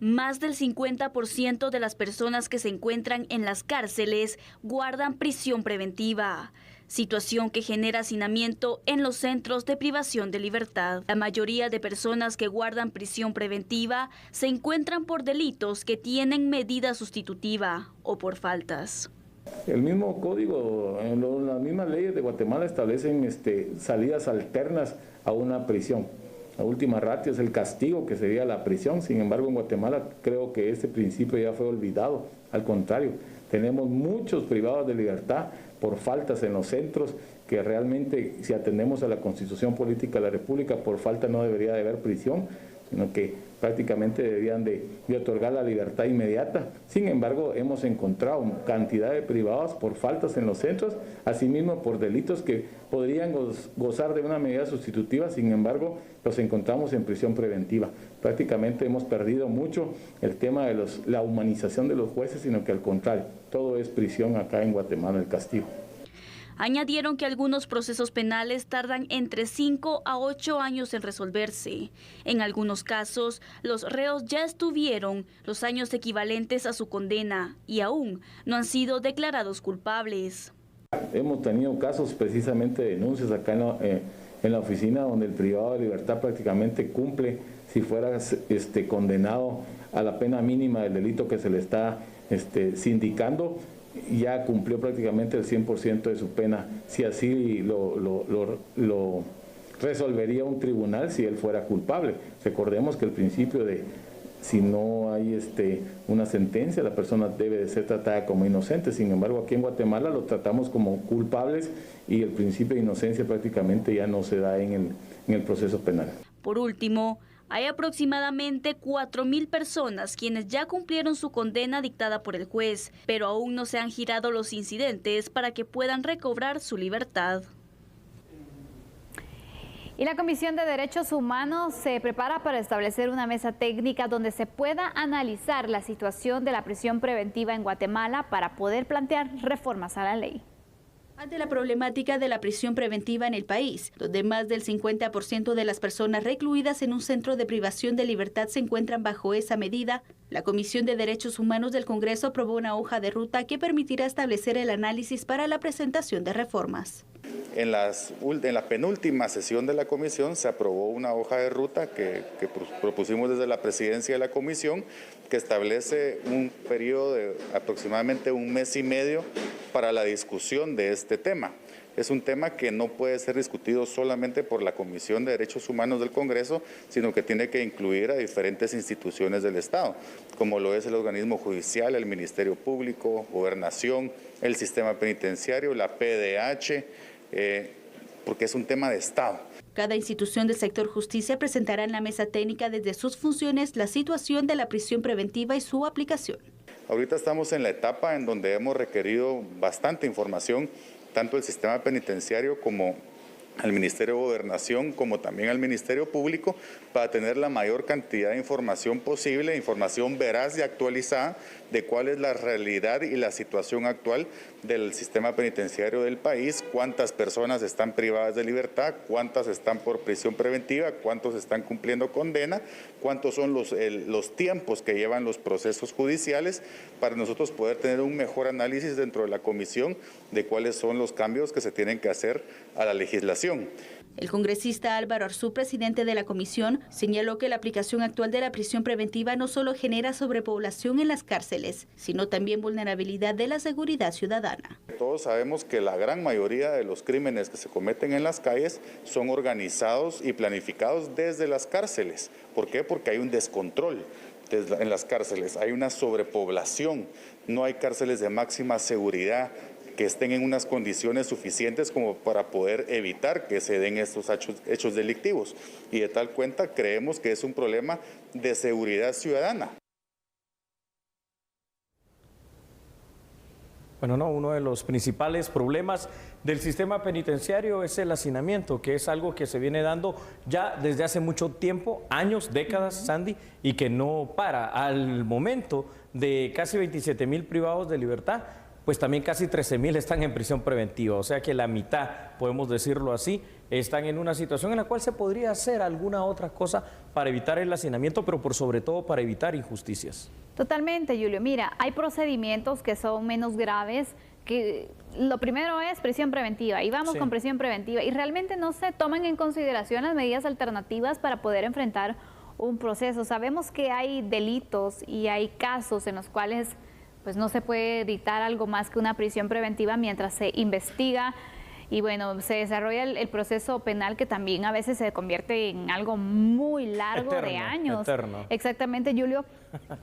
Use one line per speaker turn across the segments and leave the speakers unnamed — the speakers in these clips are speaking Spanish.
Más del 50% de las personas que se encuentran en las cárceles guardan prisión preventiva, situación que genera hacinamiento en los centros de privación de libertad. La mayoría de personas que guardan prisión preventiva se encuentran por delitos que tienen medida sustitutiva o por faltas.
El mismo código, las mismas leyes de Guatemala establecen salidas alternas a una prisión. La última ratio es el castigo, que sería la prisión. Sin embargo, en Guatemala creo que este principio ya fue olvidado. Al contrario, tenemos muchos privados de libertad por faltas en los centros, que realmente, si atendemos a la Constitución Política de la República, por falta no debería de haber prisión, sino que prácticamente deberían de otorgar la libertad inmediata. Sin embargo, hemos encontrado cantidad de privados por faltas en los centros, asimismo por delitos que podrían gozar de una medida sustitutiva, sin embargo, los encontramos en prisión preventiva. Prácticamente hemos perdido mucho el tema de la humanización de los jueces, sino que al contrario, todo es prisión acá en Guatemala, el castigo.
Añadieron que algunos procesos penales tardan entre 5 a 8 años en resolverse. En algunos casos, los reos ya estuvieron los años equivalentes a su condena y aún no han sido declarados culpables.
Hemos tenido casos, precisamente denuncias acá en la oficina, donde el privado de libertad prácticamente cumple, si fuera condenado a la pena mínima del delito que se le está sindicando, ya cumplió prácticamente el 100% de su pena, si así lo resolvería un tribunal si él fuera culpable. Recordemos que el principio de si no hay una sentencia, la persona debe de ser tratada como inocente. Sin embargo, aquí en Guatemala lo tratamos como culpables y el principio de inocencia prácticamente ya no se da en el proceso penal.
Por último, hay aproximadamente 4.000 personas quienes ya cumplieron su condena dictada por el juez, pero aún no se han girado los incidentes para que puedan recobrar su libertad.
Y la Comisión de Derechos Humanos se prepara para establecer una mesa técnica donde se pueda analizar la situación de la prisión preventiva en Guatemala para poder plantear reformas a la ley.
Ante la problemática de la prisión preventiva en el país, donde más del 50% de las personas recluidas en un centro de privación de libertad se encuentran bajo esa medida, la Comisión de Derechos Humanos del Congreso aprobó una hoja de ruta que permitirá establecer el análisis para la presentación de reformas.
En la penúltima sesión de la comisión se aprobó una hoja de ruta que propusimos desde la presidencia de la comisión, que establece un periodo de aproximadamente 1 mes y medio para la discusión de este tema. Es un tema que no puede ser discutido solamente por la Comisión de Derechos Humanos del Congreso, sino que tiene que incluir a diferentes instituciones del Estado, como lo es el organismo judicial, el Ministerio Público, Gobernación, el sistema penitenciario, la PDH, porque es un tema de Estado.
Cada institución del sector justicia presentará en la mesa técnica desde sus funciones la situación de la prisión preventiva y su aplicación.
Ahorita estamos en la etapa en donde hemos requerido bastante información, tanto el sistema penitenciario como al Ministerio de Gobernación, como también al Ministerio Público, para tener la mayor cantidad de información posible, información veraz y actualizada de cuál es la realidad y la situación actual del sistema penitenciario del país, cuántas personas están privadas de libertad, cuántas están por prisión preventiva, cuántos están cumpliendo condena, cuántos son los tiempos que llevan los procesos judiciales, para nosotros poder tener un mejor análisis dentro de la comisión de cuáles son los cambios que se tienen que hacer a la legislación.
El congresista Álvaro Arzú, presidente de la comisión, señaló que la aplicación actual de la prisión preventiva no solo genera sobrepoblación en las cárceles, sino también vulnerabilidad de la seguridad ciudadana.
Todos sabemos que la gran mayoría de los crímenes que se cometen en las calles son organizados y planificados desde las cárceles. ¿Por qué? Porque hay un descontrol en las cárceles, hay una sobrepoblación, no hay cárceles de máxima seguridad que estén en unas condiciones suficientes como para poder evitar que se den estos hechos delictivos. Y de tal cuenta creemos que es un problema de seguridad ciudadana.
Bueno, no, uno de los principales problemas del sistema penitenciario es el hacinamiento, que es algo que se viene dando ya desde hace mucho tiempo, años, décadas, Sandy, y que no para. Al momento de casi 27,000 privados de libertad, pues también casi 13,000 están en prisión preventiva, o sea que la mitad, podemos decirlo así, están en una situación en la cual se podría hacer alguna otra cosa para evitar el hacinamiento, pero por sobre todo para evitar injusticias.
Totalmente, Julio. Mira, hay procedimientos que son menos graves, que lo primero es prisión preventiva, y vamos con prisión preventiva, y realmente no se toman en consideración las medidas alternativas para poder enfrentar un proceso. Sabemos que hay delitos y hay casos en los cuales pues no se puede dictar algo más que una prisión preventiva mientras se investiga y bueno, se desarrolla el proceso penal, que también a veces se convierte en algo muy largo, eterno, de años.
Eterno.
Exactamente, Julio.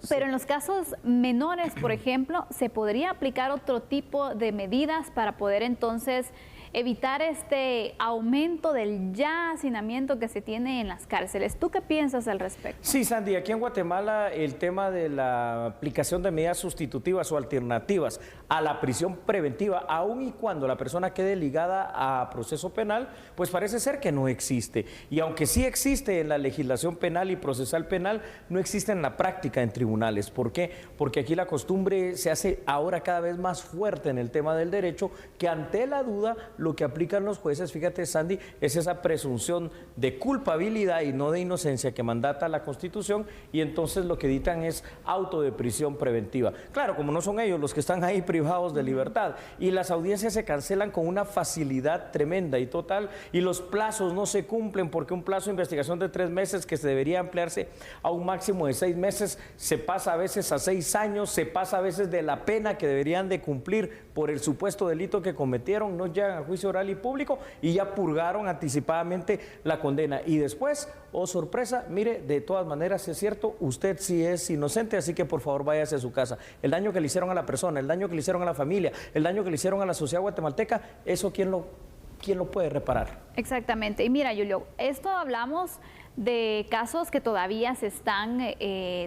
Sí. Pero en los casos menores, por ejemplo, se podría aplicar otro tipo de medidas para poder entonces evitar este aumento del ya hacinamiento que se tiene en las cárceles. ¿Tú qué piensas al respecto?
Sí, Sandy, aquí en Guatemala el tema de la aplicación de medidas sustitutivas o alternativas a la prisión preventiva, aun y cuando la persona quede ligada a proceso penal, pues parece ser que no existe. Y aunque sí existe en la legislación penal y procesal penal, no existe en la práctica en tribunales. ¿Por qué? Porque aquí la costumbre se hace ahora cada vez más fuerte en el tema del derecho, que ante la duda lo que aplican los jueces, fíjate, Sandy, es esa presunción de culpabilidad y no de inocencia que mandata la Constitución, y entonces lo que dictan es auto de prisión preventiva. Claro, como no son ellos los que están ahí privados de libertad, y las audiencias se cancelan con una facilidad tremenda y total, y los plazos no se cumplen, porque un plazo de investigación de 3 meses que se debería ampliarse a un máximo de 6 meses, se pasa a veces a 6 años, se pasa a veces de la pena que deberían de cumplir por el supuesto delito que cometieron, no llegan a juicio oral y público y ya purgaron anticipadamente la condena. Y después, oh sorpresa, mire, de todas maneras es cierto, usted sí es inocente, así que por favor váyase a su casa. El daño que le hicieron a la persona, el daño que le hicieron a la familia, el daño que le hicieron a la sociedad guatemalteca, eso ¿quién lo puede reparar? Exactamente.
Y mira, Julio, esto hablamos de casos que todavía se están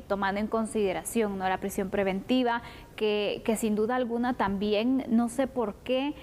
tomando en consideración, ¿no? La prisión preventiva, que sin duda alguna también, no sé por qué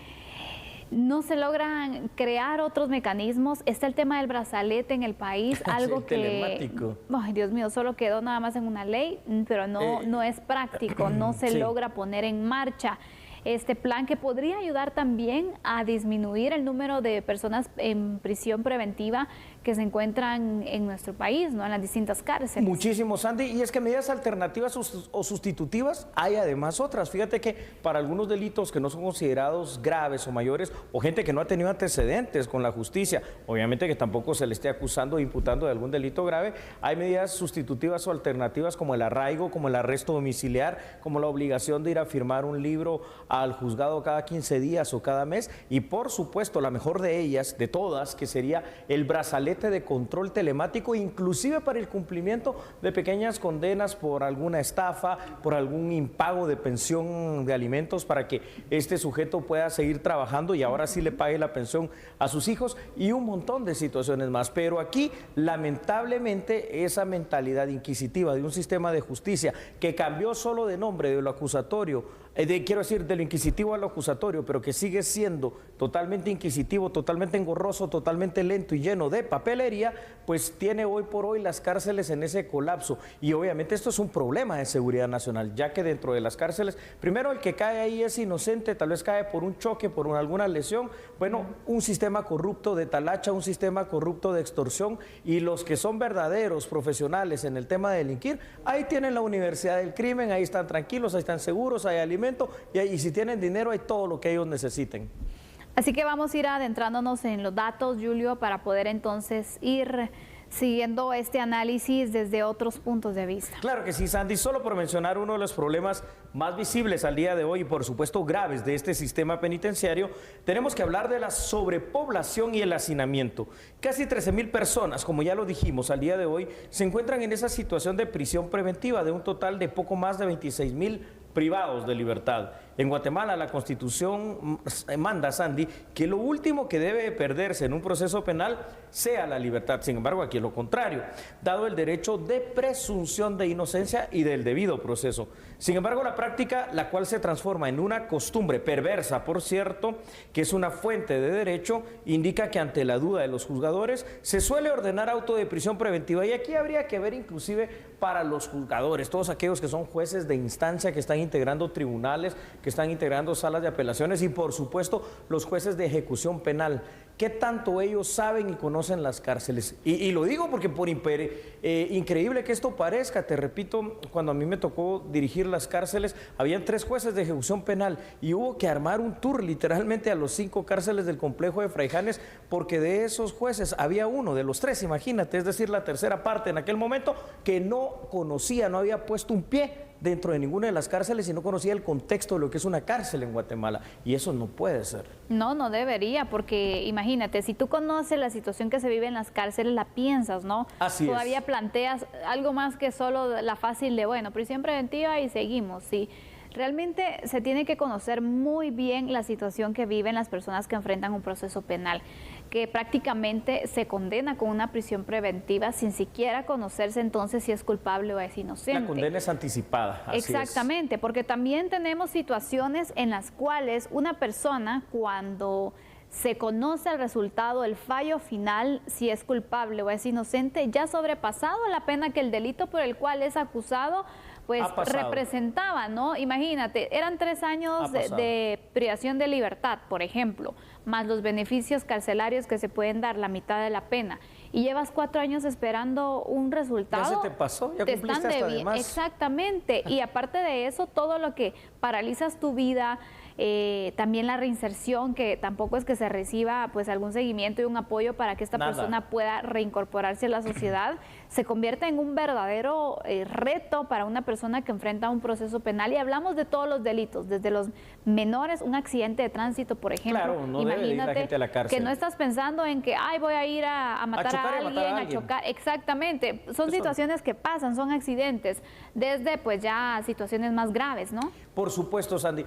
no se logran crear otros mecanismos. Está el tema del brazalete en el país, algo
sí,
que,
telemático.
Ay, Dios mío, solo quedó nada más en una ley, pero no es práctico, no se logra poner en marcha este plan, que podría ayudar también a disminuir el número de personas en prisión preventiva que se encuentran en nuestro país, ¿no? En las distintas cárceles.
Muchísimo, Sandy, y es que medidas alternativas o sustitutivas hay además otras. Fíjate que para algunos delitos que no son considerados graves o mayores, o gente que no ha tenido antecedentes con la justicia, obviamente que tampoco se le esté acusando o imputando de algún delito grave, hay medidas sustitutivas o alternativas como el arraigo, como el arresto domiciliar, como la obligación de ir a firmar un libro al juzgado cada 15 días o cada mes, y por supuesto la mejor de ellas, de todas, que sería el brazalete de control telemático, inclusive para el cumplimiento de pequeñas condenas por alguna estafa, por algún impago de pensión de alimentos, para que este sujeto pueda seguir trabajando y ahora sí le pague la pensión a sus hijos, y un montón de situaciones más. Pero aquí, lamentablemente, esa mentalidad inquisitiva de un sistema de justicia que cambió solo de nombre de lo acusatorio, quiero decir, de lo inquisitivo a lo acusatorio, pero que sigue siendo totalmente inquisitivo, totalmente engorroso, totalmente lento y lleno de papelería, pues tiene hoy por hoy las cárceles en ese colapso. Y obviamente esto es un problema de seguridad nacional, ya que dentro de las cárceles, primero el que cae ahí es inocente, tal vez cae por un choque, por alguna lesión, bueno, un sistema corrupto de talacha, un sistema corrupto de extorsión, y los que son verdaderos profesionales en el tema de delinquir, ahí tienen la universidad del crimen, ahí están tranquilos, ahí están seguros, hay alimentos, y si tienen dinero hay todo lo que ellos necesiten.
Así que vamos a ir adentrándonos en los datos, Julio, para poder entonces ir siguiendo este análisis desde otros puntos de vista.
Claro que sí, Sandy. Solo por mencionar uno de los problemas más visibles al día de hoy y por supuesto graves de este sistema penitenciario, tenemos que hablar de la sobrepoblación y el hacinamiento. Casi 13,000 personas, como ya lo dijimos, al día de hoy se encuentran en esa situación de prisión preventiva, de un total de poco más de 26,000 privados de libertad. En Guatemala la Constitución manda, Sandy, que lo último que debe perderse en un proceso penal sea la libertad. Sin embargo, aquí es lo contrario, dado el derecho de presunción de inocencia y del debido proceso. Sin embargo, la práctica, la cual se transforma en una costumbre perversa, por cierto, que es una fuente de derecho, indica que ante la duda de los juzgadores se suele ordenar auto de prisión preventiva. Y aquí habría que ver inclusive para los juzgadores, todos aquellos que son jueces de instancia, que están integrando tribunales, que están integrando salas de apelaciones y por supuesto los jueces de ejecución penal. ¿Qué tanto ellos saben y conocen las cárceles? Y lo digo porque por increíble que esto parezca, te repito, cuando a mí me tocó dirigir las cárceles, habían 3 jueces de ejecución penal y hubo que armar un tour literalmente a los 5 cárceles del complejo de Fraijanes, porque de esos jueces había uno de los 3, imagínate, es decir, la tercera parte en aquel momento, que no conocía, no había puesto un pie dentro de ninguna de las cárceles y no conocía el contexto de lo que es una cárcel en Guatemala. Y eso no puede ser.
No, no debería, porque imagínate, si tú conoces la situación que se vive en las cárceles, la piensas, ¿no?
Así
Todavía
es.
planteas algo más que solo la fácil de, bueno, prisión preventiva y seguimos, sí. Realmente se tiene que conocer muy bien la situación que viven las personas que enfrentan un proceso penal, que prácticamente se condena con una prisión preventiva sin siquiera conocerse entonces si es culpable o es inocente.
La condena es anticipada. Así
Exactamente, porque también tenemos situaciones en las cuales una persona, cuando se conoce el resultado, el fallo final, si es culpable o es inocente, ya ha sobrepasado la pena que el delito por el cual es acusado pues representaba, ¿no? Imagínate, eran 3 años de privación de libertad, por ejemplo, más los beneficios carcelarios que se pueden dar, la mitad de la pena, y llevas 4 años esperando un resultado.
Ya se te pasó, ya cumpliste hasta de más.
Exactamente, y aparte de eso, todo lo que paralizas tu vida, también la reinserción, que tampoco es que se reciba pues algún seguimiento y un apoyo para que esta persona pueda reincorporarse a la sociedad, se convierte en un verdadero reto para una persona que enfrenta un proceso penal. Y hablamos de todos los delitos, desde los menores, un accidente de tránsito, por ejemplo.
Claro, no debe ir la gente a la cárcel.
Que no estás pensando en que, ay, voy a ir a matar a alguien, a chocar. Exactamente, son situaciones que pasan, son accidentes, desde pues ya situaciones más graves, ¿no?
Por supuesto, Sandy.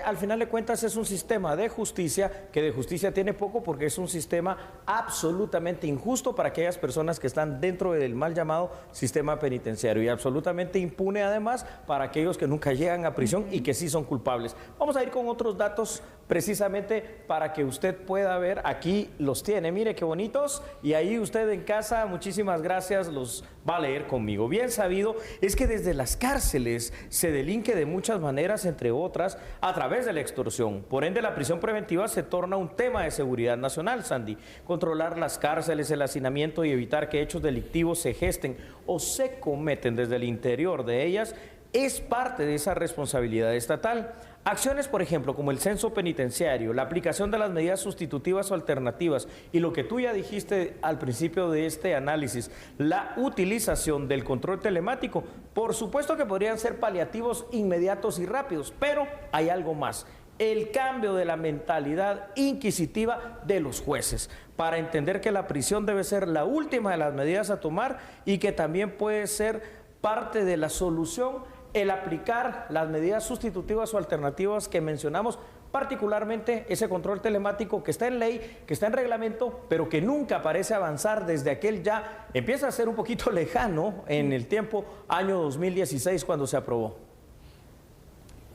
Al final de cuentas es un sistema de justicia, que de justicia tiene poco porque es un sistema absolutamente injusto para aquellas personas que están dentro del mal llamado sistema penitenciario, y absolutamente impune además para aquellos que nunca llegan a prisión y que sí son culpables. Vamos a ir con otros datos precisamente para que usted pueda ver. Aquí los tiene, mire qué bonitos, y ahí usted en casa, muchísimas gracias, los va a leer conmigo. Bien sabido es que desde las cárceles se delinque de muchas maneras, entre otras a través de la extorsión. Por ende, la prisión preventiva se torna un tema de seguridad nacional, Sandy. Controlar las cárceles, el hacinamiento y evitar que hechos delictivos se gesten o se cometen desde el interior de ellas es parte de esa responsabilidad estatal. Acciones, por ejemplo, como el censo penitenciario, la aplicación de las medidas sustitutivas o alternativas y lo que tú ya dijiste al principio de este análisis, la utilización del control telemático, por supuesto que podrían ser paliativos inmediatos y rápidos, pero hay algo más: el cambio de la mentalidad inquisitiva de los jueces, para entender que la prisión debe ser la última de las medidas a tomar y que también puede ser parte de la solución el aplicar las medidas sustitutivas o alternativas que mencionamos, particularmente ese control telemático que está en ley, que está en reglamento, pero que nunca parece avanzar desde aquel ya empieza a ser un poquito lejano en el tiempo, año 2016, cuando se aprobó.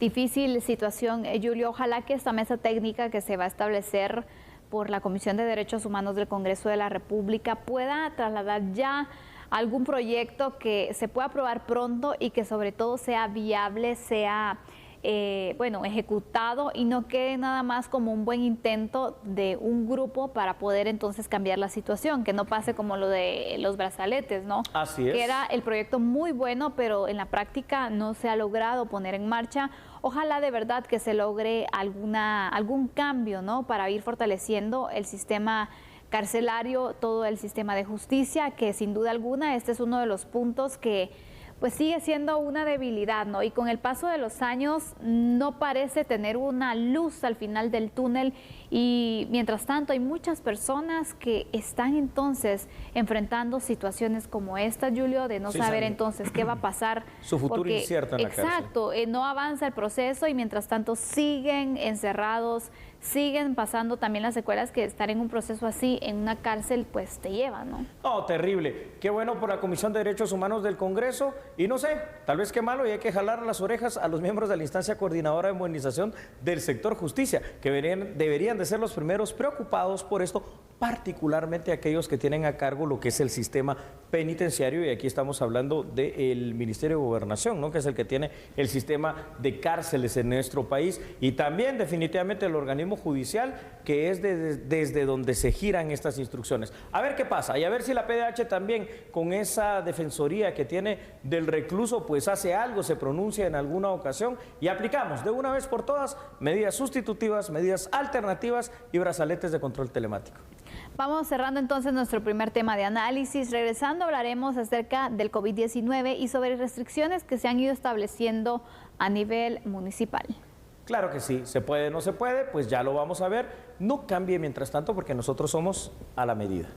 Difícil situación, Julio. Ojalá que esta mesa técnica que se va a establecer por la Comisión de Derechos Humanos del Congreso de la República pueda trasladar ya algún proyecto que se pueda aprobar pronto y que sobre todo sea viable, sea ejecutado y no quede nada más como un buen intento de un grupo para poder entonces cambiar la situación, que no pase como lo de los brazaletes, ¿no?
Así es.
Que era el proyecto muy bueno, pero en la práctica no se ha logrado poner en marcha. Ojalá de verdad que se logre algún cambio, ¿no? Para ir fortaleciendo el sistema carcelario, todo el sistema de justicia, que sin duda alguna este es uno de los puntos que pues sigue siendo una debilidad, ¿no? Y con el paso de los años no parece tener una luz al final del túnel, y mientras tanto hay muchas personas que están entonces enfrentando situaciones como esta, Julio, de no saber entonces qué va a pasar.
Su futuro incierto en la cárcel.
Exacto, no avanza el proceso y mientras tanto siguen encerrados, siguen pasando también las secuelas que estar en un proceso así en una cárcel pues te lleva, ¿no?
No, terrible. Qué bueno por la Comisión de Derechos Humanos del Congreso, y no sé, tal vez qué malo, y hay que jalar las orejas a los miembros de la instancia coordinadora de modernización del sector justicia, que deberían de ser los primeros preocupados por esto, particularmente aquellos que tienen a cargo lo que es el sistema penitenciario, y aquí estamos hablando del Ministerio de Gobernación, ¿no?, que es el que tiene el sistema de cárceles en nuestro país, y también definitivamente el organismo judicial, que es desde donde se giran estas instrucciones. A ver qué pasa, y a ver si la PDH también, con esa defensoría que tiene del recluso, pues hace algo, se pronuncia en alguna ocasión, y aplicamos de una vez por todas medidas sustitutivas, medidas alternativas y brazaletes de control telemático.
Vamos cerrando entonces nuestro primer tema de análisis. Regresando hablaremos acerca del COVID-19 y sobre restricciones que se han ido estableciendo a nivel municipal.
Claro que sí, se puede, no se puede, pues ya lo vamos a ver. No cambie mientras tanto porque nosotros somos a la medida.